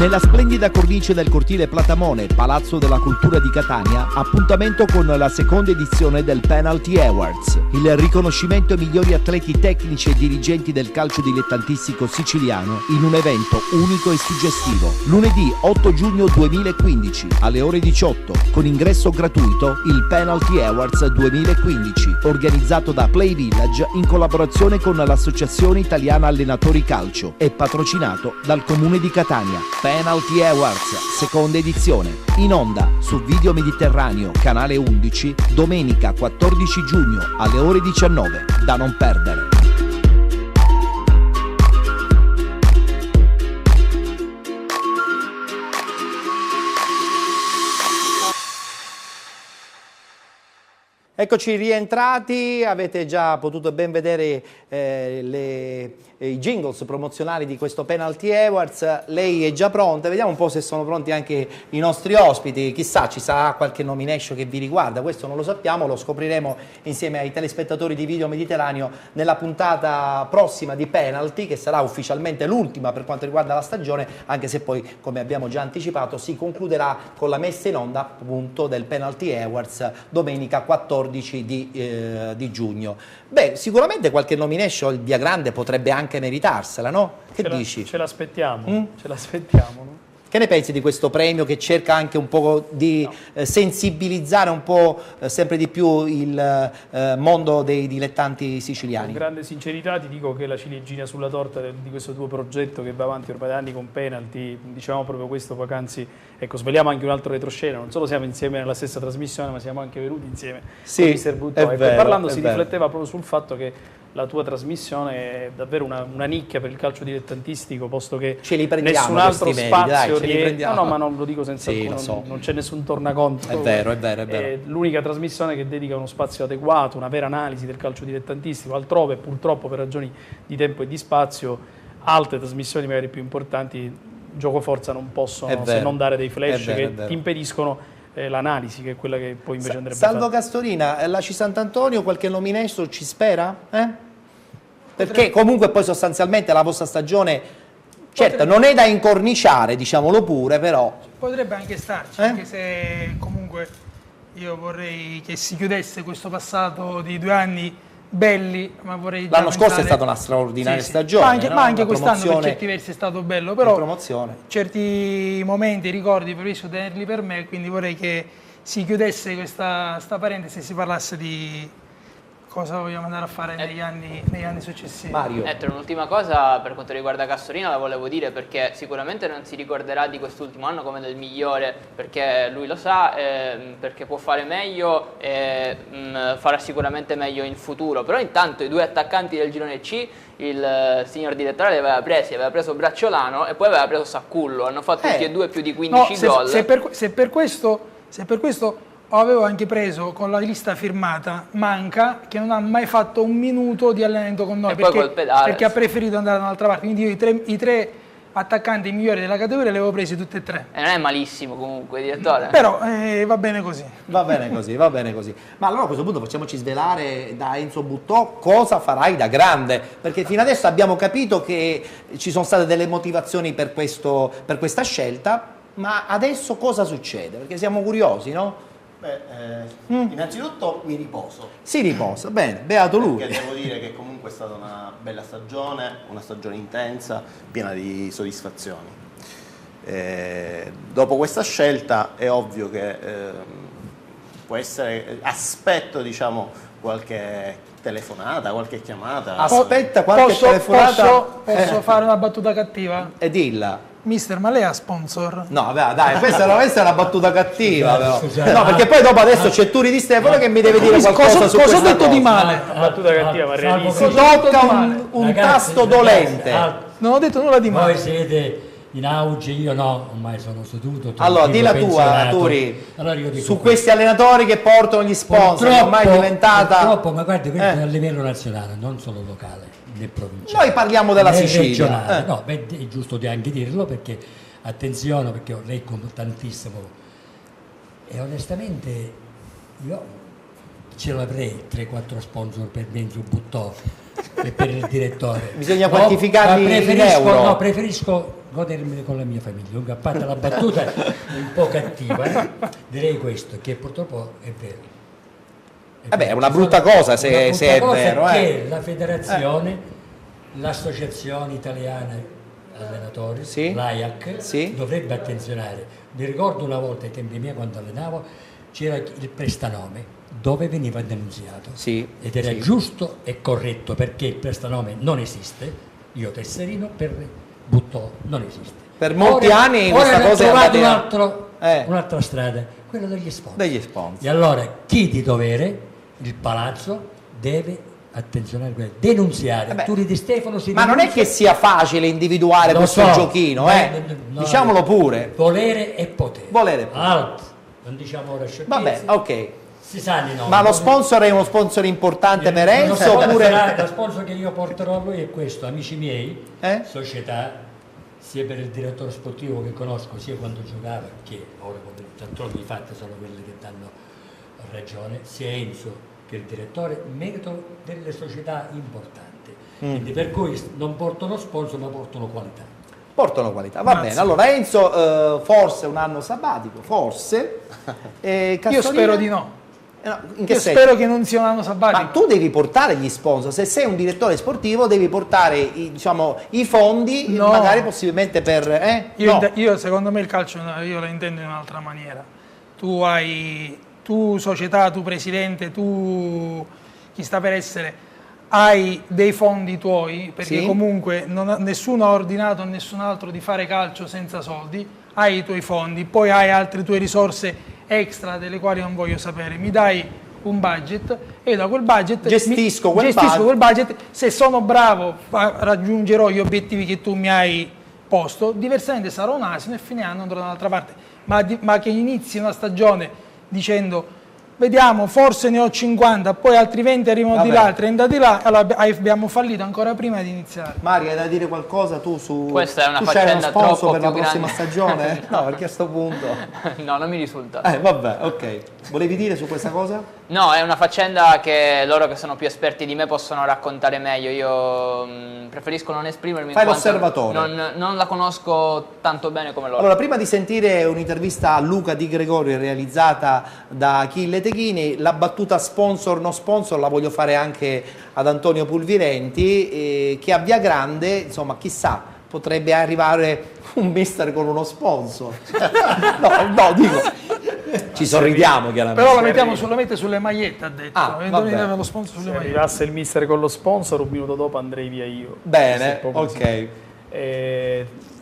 Nella splendida cornice del cortile Platamone, Palazzo della Cultura di Catania, appuntamento con la seconda edizione del Penalty Awards, il riconoscimento ai migliori atleti tecnici e dirigenti del calcio dilettantistico siciliano in un evento unico e suggestivo. Lunedì 8 giugno 2015 alle ore 18, con ingresso gratuito, il Penalty Awards 2015, organizzato da Play Village in collaborazione con l'Associazione Italiana Allenatori Calcio e patrocinato dal Comune di Catania. Penalty Awards, seconda edizione, in onda su Video Mediterraneo, canale 11, domenica 14 giugno alle ore 19, da non perdere. Eccoci rientrati, avete già potuto ben vedere i jingles promozionali di questo Penalty Awards. Lei è già pronta, vediamo un po' se sono pronti anche i nostri ospiti, chissà ci sarà qualche nomination che vi riguarda, questo non lo sappiamo, lo scopriremo insieme ai telespettatori di Video Mediterraneo nella puntata prossima di Penalty, che sarà ufficialmente l'ultima per quanto riguarda la stagione, anche se poi, come abbiamo già anticipato, si concluderà con la messa in onda appunto del Penalty Awards domenica 14 di giugno. Beh, sicuramente qualche nomination il Via Grande potrebbe anche meritarsela, no? Che dici? Ce l'aspettiamo, ce l'aspettiamo, no? Che ne pensi di questo premio che cerca anche un po' di sensibilizzare un po' sempre di più il mondo dei dilettanti siciliani? Con grande sincerità ti dico che la ciliegina sulla torta di questo tuo progetto che va avanti ormai da anni con Penalty, diciamo proprio questo poc'anzi, ecco, sveliamo anche un altro retroscena, non solo siamo insieme nella stessa trasmissione, ma siamo anche venuti insieme con Mister Buttò. E parlando si rifletteva proprio sul fatto che la tua trasmissione è davvero una nicchia per il calcio dilettantistico, posto che nessun altro spazio rientra. No, ma non lo dico senza non c'è nessun tornaconto. È vero, è vero, è vero. È l'unica trasmissione che dedica uno spazio adeguato, una vera analisi del calcio dilettantistico. Altrove, purtroppo, per ragioni di tempo e di spazio, altre trasmissioni magari più importanti, gioco forza, non possono se non dare dei flash che ti impediscono l'analisi, che è quella che poi invece andrebbe Salvo Castorina, la C Sant'Antonio qualche nomination ci spera? Perché comunque poi sostanzialmente la vostra stagione, certo, non è da incorniciare, diciamolo pure, però potrebbe anche starci, anche se comunque io vorrei che si chiudesse questo passato di 2 anni belli, ma vorrei l'anno scorso è stata una straordinaria stagione, ma anche quest'anno per certi versi è stato bello, però certi momenti, ricordi preferisco tenerli per me, quindi vorrei che si chiudesse questa parentesi e si parlasse di cosa vogliamo andare a fare negli anni successivi. Mario. Un'ultima cosa per quanto riguarda Castorina la volevo dire, perché sicuramente non si ricorderà di quest'ultimo anno come del migliore, perché lui lo sa, perché può fare meglio e farà sicuramente meglio in futuro, però intanto i 2 attaccanti del girone C il signor direttore li aveva preso Bracciolano e poi aveva preso Saccullo, hanno fatto tutti e 2 più di 15 gol. Se per questo avevo anche preso con la lista firmata Manca, che non ha mai fatto un minuto di allenamento con noi perché ha preferito andare da un'altra parte, quindi io i tre attaccanti migliori della categoria li avevo presi tutti e 3. E non è malissimo comunque, direttore. Però va bene così. Va bene così, va bene così. Ma allora a questo punto facciamoci svelare da Enzo Buttò cosa farai da grande, perché fino adesso abbiamo capito che ci sono state delle motivazioni per questa scelta, ma adesso cosa succede? Perché siamo curiosi, no? Innanzitutto mi riposo. Si riposa, bene, beato lui. Perché devo dire che comunque è stata una bella stagione, una stagione intensa, piena di soddisfazioni. Dopo questa scelta è ovvio che può essere, aspetto diciamo qualche telefonata, qualche chiamata. Aspetta qualche telefonata. Posso fare una battuta cattiva? E dilla. Mister, ma lei ha sponsor? No, dai, questa è una battuta cattiva, però. No, perché poi dopo adesso c'è Turi Di Stefano che mi deve dire qualcosa su cosa ho detto di male? Una battuta cattiva, ma realistica. Tocca un tasto dolente. Non ho detto nulla di male. Voi siete in auge, io no, ormai sono seduto. Allora, di la tua, Turi, allora su questi allenatori che portano gli sponsor, ormai è diventata... Purtroppo, ma guardi, questo è a livello nazionale, non solo locale. Noi parliamo della Sicilia. No, beh, è giusto anche dirlo, perché attenzione, perché ho letto tantissimo e onestamente io ce l'avrei 3-4 sponsor per Enzo Buttò, e per il direttore. Bisogna quantificarli in euro. No, preferisco godermene con la mia famiglia. Comunque, a parte la battuta un po' cattiva, direi questo, che purtroppo è vero. Vabbè, è una brutta cosa se è vero. Che la federazione, l'associazione italiana allenatori, sì, l'AIAC, sì, dovrebbe attenzionare. Mi ricordo una volta ai tempi miei quando allenavo c'era il prestanome dove veniva denunziato, sì, ed era sì, giusto e corretto, perché il prestanome non esiste. Io tesserino per butto non esiste. Per molti anni questa cosa è andata un'altra strada, quella degli sponsor. Degli sponsor. E allora chi di dovere, il palazzo, deve attenzionare, denunziare. Turi Di Stefano si ma non è che sia facile individuare questo giochino, no, diciamolo pure. Volere e potere. Volere e potere. Alt. Non diciamo ora sciocchezze. Vabbè, ok. Si sa di no. Ma lo sponsor è uno sponsor importante per Enzo oppure... Lo sponsor che io porterò a lui è questo, amici miei, società, sia per il direttore sportivo che conosco, sia quando giocava, che ora con tanti fatti sono quelli che danno ragione, sia Enzo che il direttore, merito delle società importanti. Quindi per cui non portano sponsor ma portano qualità. Portano qualità, va bene. Allora Enzo, forse un anno sabbatico, forse. Io spero di no. No, spero che non sia un anno sabbatico. Ma tu devi portare gli sponsor, se sei un direttore sportivo devi portare i fondi, magari possibilmente per... Io secondo me il calcio io lo intendo in un'altra maniera. Tu società, tu presidente, tu chi sta per essere, hai dei fondi tuoi, perché comunque nessuno ha ordinato a nessun altro di fare calcio senza soldi, hai i tuoi fondi, poi hai altre tue risorse extra delle quali non voglio sapere, mi dai un budget e da quel budget gestisco quel budget, se sono bravo raggiungerò gli obiettivi che tu mi hai posto, diversamente sarò un asino e fine anno andrò da un'altra parte, ma che inizi una stagione dicendo vediamo, forse ne ho 50, poi altri 20 arrivano di là, 30 di là, allora abbiamo fallito ancora prima di iniziare. Mario, hai da dire qualcosa tu su... Questa è una faccenda troppo per la più prossima grande. stagione? No, perché a sto punto... No, non mi risulta. Vabbè, ok. Volevi dire su questa cosa? No, è una faccenda che loro che sono più esperti di me possono raccontare meglio. Io preferisco non esprimermi. Fai l'osservatore. Non la conosco tanto bene come loro. Allora, prima di sentire un'intervista a Luca Di Gregorio realizzata da Achille Teghini, la battuta sponsor no sponsor la voglio fare anche ad Antonio Pulvirenti, che a Via Grande, insomma, chissà, potrebbe arrivare un mister con uno sponsor. No, dico... Ci sorridiamo chiaramente. Però lo mette sulle magliette, ha detto. Lo sponsor sulle se magliette. arrivasse il mister con lo sponsor, un minuto dopo andrei via io. Bene, ok.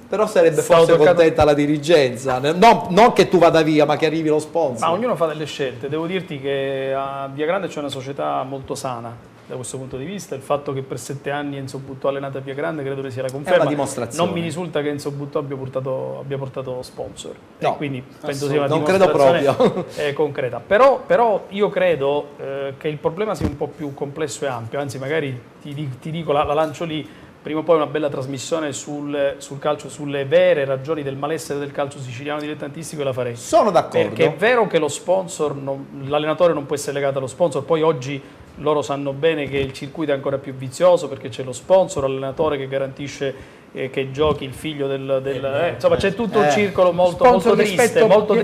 Però sarebbe forse contenta la dirigenza. Non che tu vada via, ma che arrivi lo sponsor. Ma ognuno fa delle scelte. Devo dirti che a Via Grande c'è una società molto sana da questo punto di vista. Il fatto che per 7 anni Enzo Buttò ha allenato a Via Grande credo che sia la conferma. È una dimostrazione. Non mi risulta che Enzo Buttò abbia portato sponsor. No, e quindi penso sia una non credo proprio concreta. Però io credo che il problema sia un po' più complesso e ampio. Anzi, magari ti dico, la lancio lì. Prima o poi una bella trasmissione sul calcio, sulle vere ragioni del malessere del calcio siciliano dilettantistico, e la farei. Sono d'accordo. Perché è vero che lo sponsor, l'allenatore non può essere legato allo sponsor, poi oggi loro sanno bene che il circuito è ancora più vizioso perché c'è lo sponsor, l'allenatore che garantisce che giochi il figlio insomma c'è tutto un circolo molto triste.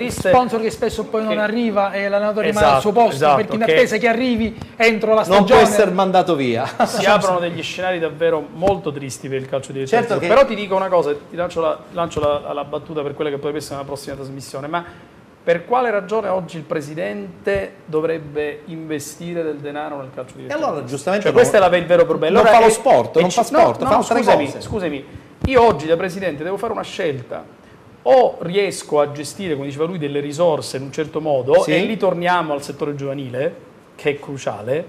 Sponsor che spesso poi non arriva e l'allenatore rimane al suo posto, perché in attesa che arrivi entro la stagione non può essere mandato via. Si aprono degli scenari davvero molto tristi per il calcio dilettantistico. Però ti dico una cosa, ti lancio la battuta per quella che potrebbe essere una prossima trasmissione, ma per quale ragione oggi il presidente dovrebbe investire del denaro nel calcio dilettantistico? E allora giustamente questo è il vero problema. Non fa lo sport, non fa sport, fa altre cose. Scusami, io oggi da presidente devo fare una scelta. O riesco a gestire, come diceva lui, delle risorse in un certo modo, e lì torniamo al settore giovanile, che è cruciale,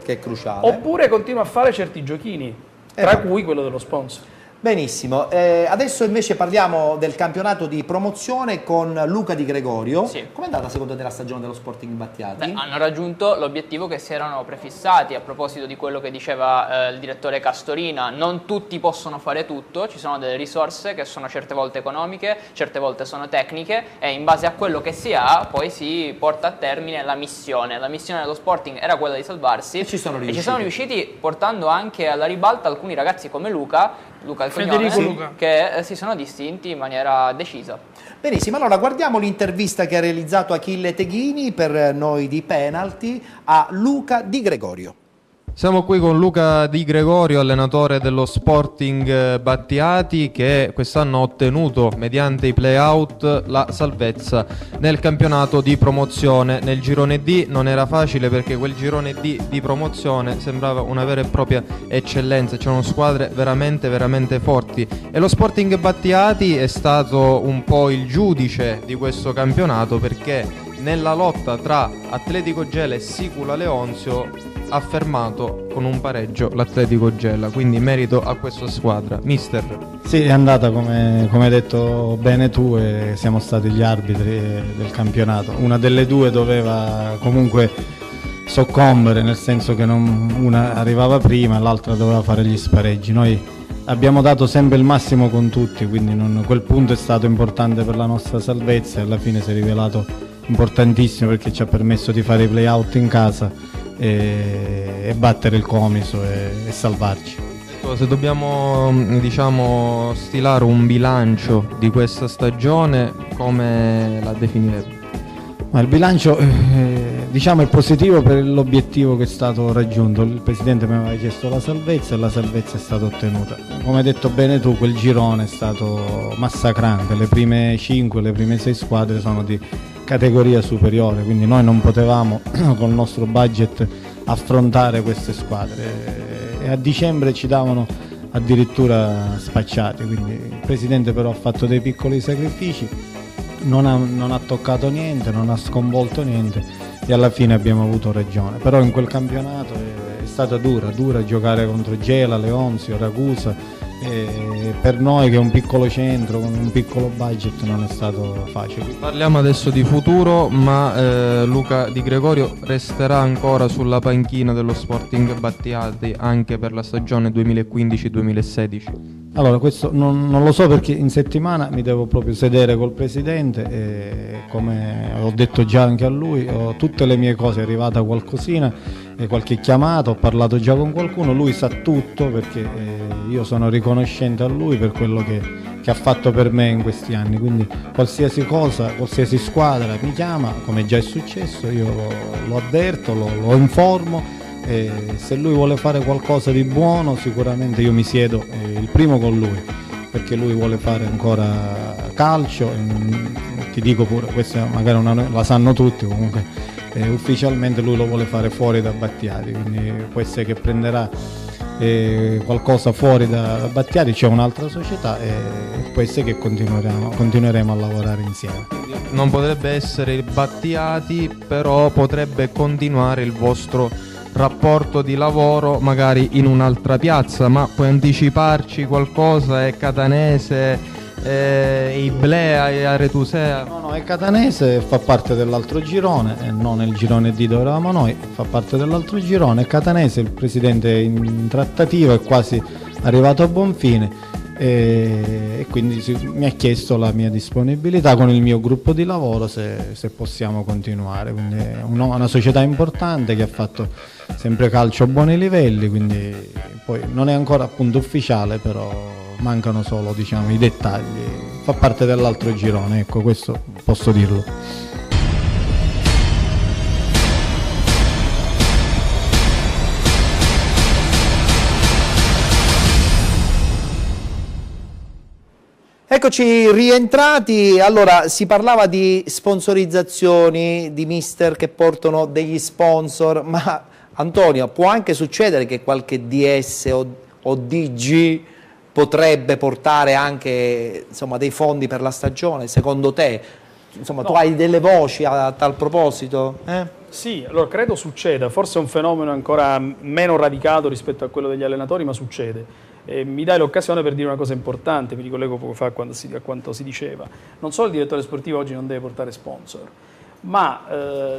oppure continuo a fare certi giochini, tra cui quello dello sponsor. Benissimo, adesso invece parliamo del campionato di promozione con Luca Di Gregorio. Sì. Com'è andata secondo te la stagione dello Sporting Battiati? Hanno raggiunto l'obiettivo che si erano prefissati. A proposito di quello che diceva il direttore Castorina, non tutti possono fare tutto, ci sono delle risorse che sono certe volte economiche, certe volte sono tecniche, e in base a quello che si ha poi si porta a termine la missione. La missione dello Sporting era quella di salvarsi E ci sono riusciti portando anche alla ribalta alcuni ragazzi come Luca il cognome, Luca, che si sono distinti in maniera decisa. Benissimo, allora guardiamo l'intervista che ha realizzato Achille Teghini per noi di Penalty a Luca Di Gregorio. Siamo qui con Luca Di Gregorio, allenatore dello Sporting Battiati, che quest'anno ha ottenuto mediante i play-out la salvezza nel campionato di promozione. Nel girone D non era facile perché quel girone D di promozione sembrava una vera e propria eccellenza, c'erano squadre veramente forti e lo Sporting Battiati è stato un po' il giudice di questo campionato, perché nella lotta tra Atletico Gela e Sicula Leonzio ha fermato con un pareggio l'Atletico Gela, quindi merito a questa squadra. Mister. Sì, è andata come hai detto bene tu, e siamo stati gli arbitri del campionato. Una delle due doveva comunque soccombere, nel senso che una arrivava prima e l'altra doveva fare gli spareggi. Noi abbiamo dato sempre il massimo con tutti, quindi quel punto è stato importante per la nostra salvezza e alla fine si è rivelato importantissimo perché ci ha permesso di fare i play-out in casa e battere il Comiso e salvarci. Se dobbiamo stilare un bilancio di questa stagione, come la definiremo? Ma il bilancio è positivo per l'obiettivo che è stato raggiunto. Il Presidente mi aveva chiesto la salvezza e la salvezza è stata ottenuta. Come hai detto bene tu, quel girone è stato massacrante, le prime 5, le prime 6 squadre sono di categoria superiore, quindi noi non potevamo col nostro budget affrontare queste squadre e a dicembre ci davano addirittura spacciati, quindi il Presidente però ha fatto dei piccoli sacrifici, non ha toccato niente, non ha sconvolto niente e alla fine abbiamo avuto ragione. Però in quel campionato è stata dura giocare contro Gela, Leonzio, Ragusa. Per noi che è un piccolo centro con un piccolo budget non è stato facile. Parliamo adesso di futuro, ma Luca Di Gregorio resterà ancora sulla panchina dello Sporting Battiati anche per la stagione 2015-2016? Allora questo non lo so, perché in settimana mi devo proprio sedere col Presidente e come ho detto già anche a lui, ho tutte le mie cose, è arrivata qualcosina, qualche chiamata, ho parlato già con qualcuno, lui sa tutto perché io sono riconoscente a lui per quello che ha fatto per me in questi anni, quindi qualsiasi cosa, qualsiasi squadra mi chiama, come già è successo, io lo avverto, lo informo. E se lui vuole fare qualcosa di buono sicuramente io mi siedo il primo con lui, perché lui vuole fare ancora calcio, ti dico pure, questa magari la sanno tutti, comunque ufficialmente lui lo vuole fare fuori da Battiati, quindi può essere che prenderà qualcosa fuori da Battiati, c'è un'altra società e può essere che continueremo a lavorare insieme. Non potrebbe essere il Battiati, però potrebbe continuare il vostro rapporto di lavoro magari in un'altra piazza, ma puoi anticiparci qualcosa? È catanese, è Iblea, è Aretusea? No, è catanese, fa parte dell'altro girone, non il girone D dove eravamo noi, fa parte dell'altro girone, è catanese, il Presidente è in trattativa, è quasi arrivato a buon fine e quindi mi ha chiesto la mia disponibilità con il mio gruppo di lavoro se possiamo continuare, quindi è una società importante che ha fatto sempre calcio a buoni livelli, quindi poi non è ancora appunto ufficiale, però mancano solo i dettagli, fa parte dell'altro girone, ecco, questo posso dirlo. Eccoci rientrati, allora si parlava di sponsorizzazioni, di mister che portano degli sponsor, ma Antonio, può anche succedere che qualche DS o DG potrebbe portare anche dei fondi per la stagione, secondo te? Insomma, no. Tu hai delle voci a tal proposito? Sì, allora credo succeda, forse è un fenomeno ancora meno radicato rispetto a quello degli allenatori, ma succede. mi dai l'occasione per dire una cosa importante, mi ricollego poco fa a quanto si diceva. Non solo il direttore sportivo oggi non deve portare sponsor, ma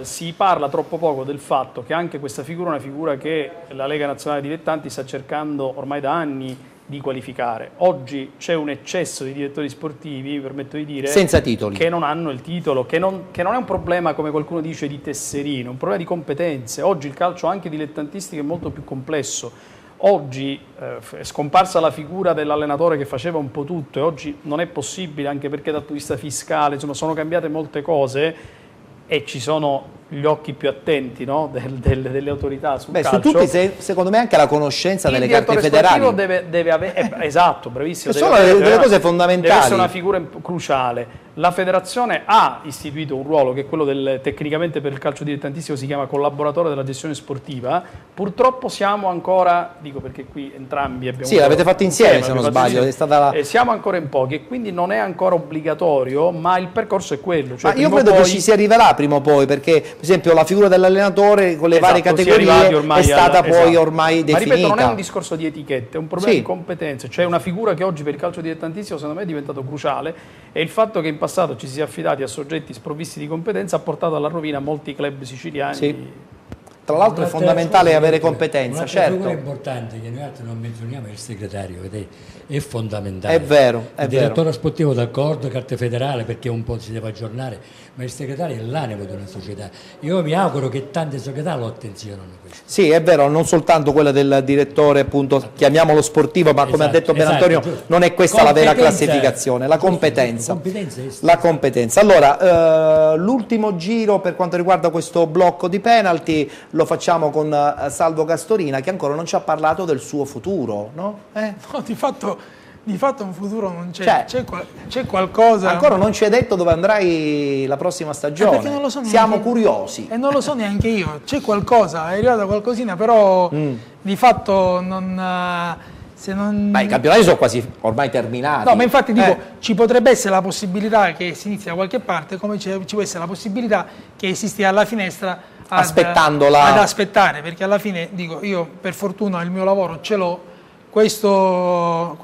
si parla troppo poco del fatto che anche questa figura è una figura che la Lega Nazionale Dilettanti sta cercando ormai da anni di qualificare. Oggi c'è un eccesso di direttori sportivi, mi permetto di dire, senza titoli, che non hanno il titolo, che non è un problema, come qualcuno dice, di tesserino, è un problema di competenze. Oggi il calcio anche dilettantistico è molto più complesso. Oggi è scomparsa la figura dell'allenatore che faceva un po' tutto, e oggi non è possibile, anche perché dal punto di vista fiscale, insomma, sono cambiate molte cose e ci sono gli occhi più attenti, no? delle autorità sul calcio. Su tutti, secondo me, anche la conoscenza delle carte federali. Il deve avere, esatto, bravissimo. Sono delle cose fondamentali. Deve essere una figura cruciale. La federazione ha istituito un ruolo che è quello tecnicamente per il calcio dilettantistico si chiama collaboratore della gestione sportiva. Purtroppo siamo ancora, dico perché qui entrambi abbiamo... Sì, l'avete fatto insieme, se non sbaglio. È stata siamo ancora in pochi e quindi non è ancora obbligatorio, ma il percorso è quello. Cioè, ma io credo che ci si arriverà prima o poi, perché per esempio la figura dell'allenatore con le varie categorie è stata poi ormai definita. Ma ripeto, non è un discorso di etichette, è un problema di competenze. C'è una figura che oggi per il calcio dilettantistico secondo me è diventato cruciale, e il fatto che in passato ci si sia affidati a soggetti sprovvisti di competenza ha portato alla rovina molti club siciliani. Sì. Tra l'altro è fondamentale avere competenza, certo. Una figura importante che noi altri non menzioniamo è il segretario, è fondamentale. È vero, è il direttore sportivo d'accordo, carte federale, perché un po' si deve aggiornare, ma il segretario è l'animo di una società. Io mi auguro che tante società lo attenzionano questo. Sì, è vero, non soltanto quella del direttore, appunto, chiamiamolo sportivo, ma come ha detto Ben Antonio, non è questa la vera classificazione, la competenza. La competenza. Allora, l'ultimo giro per quanto riguarda questo blocco di penalty lo facciamo con Salvo Castorina, che ancora non ci ha parlato del suo futuro, no? No, di fatto un futuro non c'è, c'è qualcosa. Ancora non ci hai detto dove andrai la prossima stagione. Perché non lo so. Siamo curiosi. E non lo so neanche io. C'è qualcosa, è arrivata qualcosina, però di fatto non. Se non... Beh, i campionati sono quasi ormai terminati. No, ma infatti dico, ci potrebbe essere la possibilità che si inizi da qualche parte, come ci può essere la possibilità che esisti alla finestra ad aspettare, perché alla fine dico, io per fortuna il mio lavoro ce l'ho, questa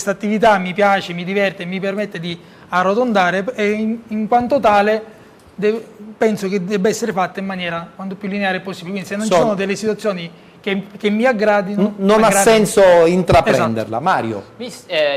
attività mi piace, mi diverte, mi permette di arrotondare, e in quanto tale penso che debba essere fatta in maniera quanto più lineare possibile. Quindi se non ci sono delle situazioni che mi aggradino, non ha senso intraprenderla. Esatto. Mario.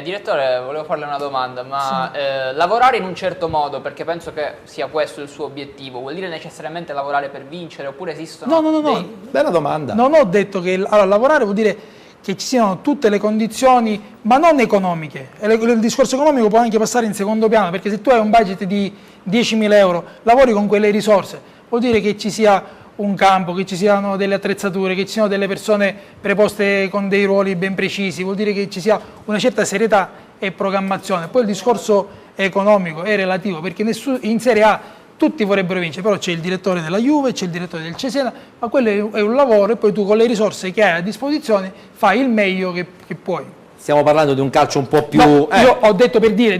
Direttore, volevo farle una domanda, ma lavorare in un certo modo, perché penso che sia questo il suo obiettivo, vuol dire necessariamente lavorare per vincere, oppure esistono No. Bella domanda. Non ho detto che lavorare vuol dire che ci siano tutte le condizioni, ma non economiche. Il discorso economico può anche passare in secondo piano, perché se tu hai un budget di 10.000 euro, lavori con quelle risorse, vuol dire che ci sia un campo, che ci siano delle attrezzature, che ci siano delle persone preposte con dei ruoli ben precisi, vuol dire che ci sia una certa serietà e programmazione. Poi il discorso economico è relativo, perché in Serie A tutti vorrebbero vincere, però c'è il direttore della Juve, c'è il direttore del Cesena, ma quello è un lavoro, e poi tu con le risorse che hai a disposizione fai il meglio che puoi. Stiamo parlando di un calcio un po' più... No, io ho detto per dire,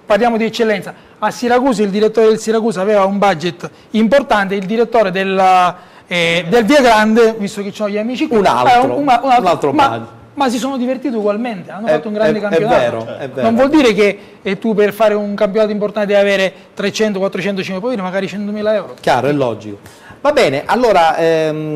parliamo di eccellenza. A Siracusa il direttore del Siracusa aveva un budget importante, il direttore del Via Grande, visto che c'ho gli amici qui, un altro budget. Ma si sono divertiti ugualmente, hanno fatto un grande campionato. È vero. Non vuol dire che tu per fare un campionato importante devi avere 300, 400, puoi dire magari 100.000 euro. Chiaro, è logico. Va bene, allora,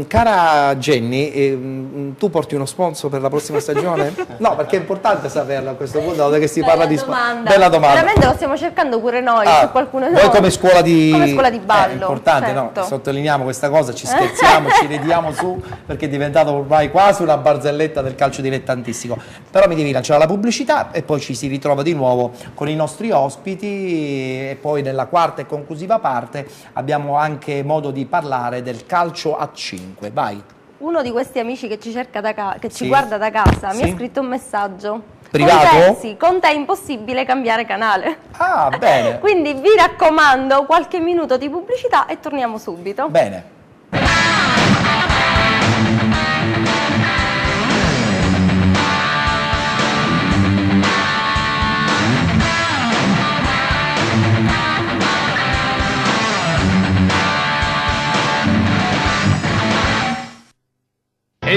cara Jenny, tu porti uno sponsor per la prossima stagione? No, perché è importante saperlo a questo punto, dato che si parla di sponsor. Bella domanda. Veramente lo stiamo cercando pure noi, su qualcuno di noi. Voi come scuola di ballo. È certo. importante, no? Sottolineiamo questa cosa, ci scherziamo, ci ridiamo su, perché è diventato ormai quasi una barzelletta del calcio dilettantistico. Però mi devi lanciare la pubblicità e poi ci si ritrova di nuovo con i nostri ospiti, e poi nella quarta e conclusiva parte abbiamo anche modo di parlare del calcio a 5. Vai. Uno di questi amici che ci cerca ci guarda da casa mi ha scritto un messaggio privato? Con te è impossibile cambiare canale. Ah, bene. Quindi vi raccomando qualche minuto di pubblicità e torniamo subito. Bene.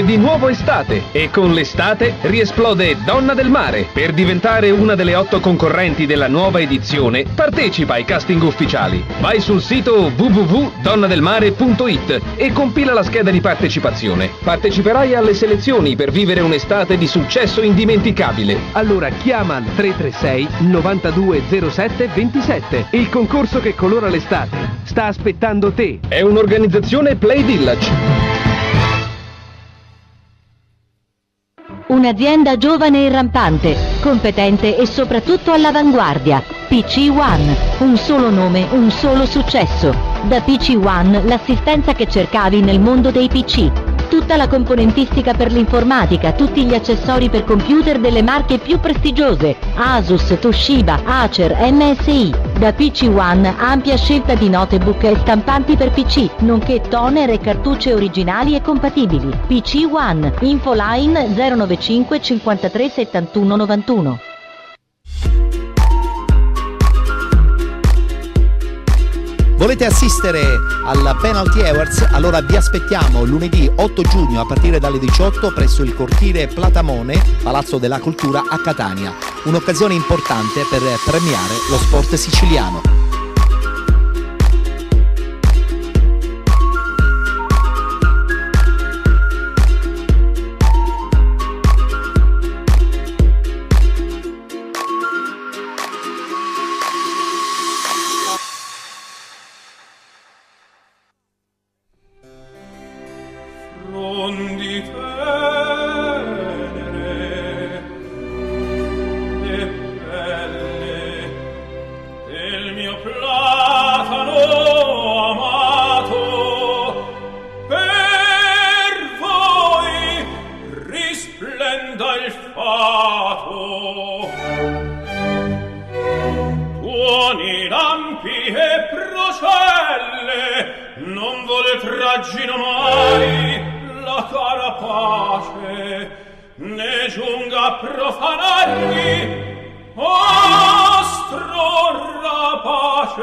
È di nuovo estate e con l'estate riesplode Donna del Mare. Per diventare una delle 8 concorrenti della nuova edizione, partecipa ai casting ufficiali. Vai sul sito www.donnadelmare.it e compila la scheda di partecipazione. Parteciperai alle selezioni per vivere un'estate di successo indimenticabile. Allora chiama al 336 9207 27. Il concorso che colora l'estate sta aspettando te. È un'organizzazione Play Village. Un'azienda giovane e rampante, competente e soprattutto all'avanguardia. PC One, un solo nome, un solo successo. Da PC One l'assistenza che cercavi nel mondo dei PC. Tutta la componentistica per l'informatica, tutti gli accessori per computer delle marche più prestigiose. Asus, Toshiba, Acer, MSI. Da PC One ampia scelta di notebook e stampanti per PC, nonché toner e cartucce originali e compatibili. PC One, infoline 095 53 71 91. Volete assistere al Penalty Awards? Allora vi aspettiamo lunedì 8 giugno a partire dalle 18 presso il cortile Platamone, Palazzo della Cultura a Catania. Un'occasione importante per premiare lo sport siciliano. Ne giunga a profanarmi, ostro rapace.